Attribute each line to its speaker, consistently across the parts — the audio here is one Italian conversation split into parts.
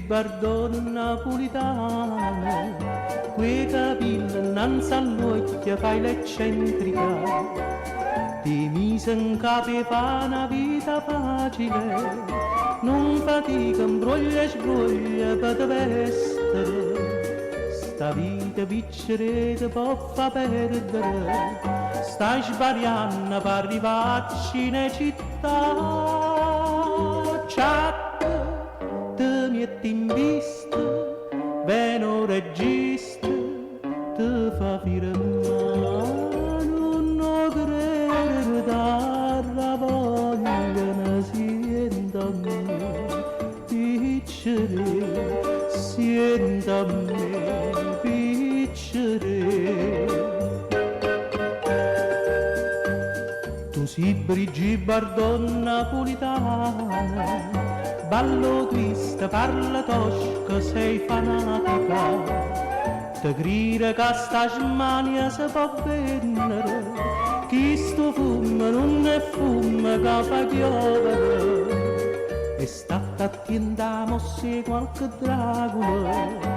Speaker 1: gibardone napolitano, quei capelli innanzi all'occhio fai l'eccentrica, ti mise in capo e fa una vita facile, non fatica, imbroglia e sbroglia per te vestere, sta vita piccerete può fa perdere, stai sbagliando per arrivarci in città. Chat, te metti in vista, bene regista, te fa firmare, non credere dalla voglia ne sienta a me, piccere, sienta a me, piccere. Tu sei Brigi Bardon napolitana, ballo twist, parla tosca, sei fanatica, te grida che sta smania si può vendere, chi sto fumo non è fumo che fa piovere, e sta attenta a mosse qualche Dracula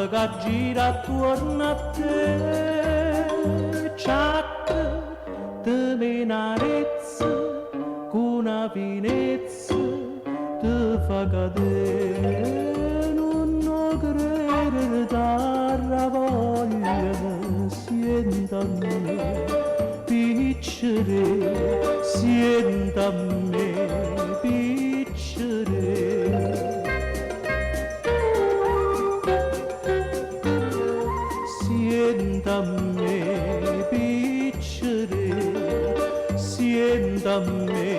Speaker 1: che gira attorno a te. Chat, te menarezza, con una finezza, te fa cadere, non credere dalla voglia, sienta a me, piccere, sienta a me, piccere. Sienta a me, piccere, sienta a me.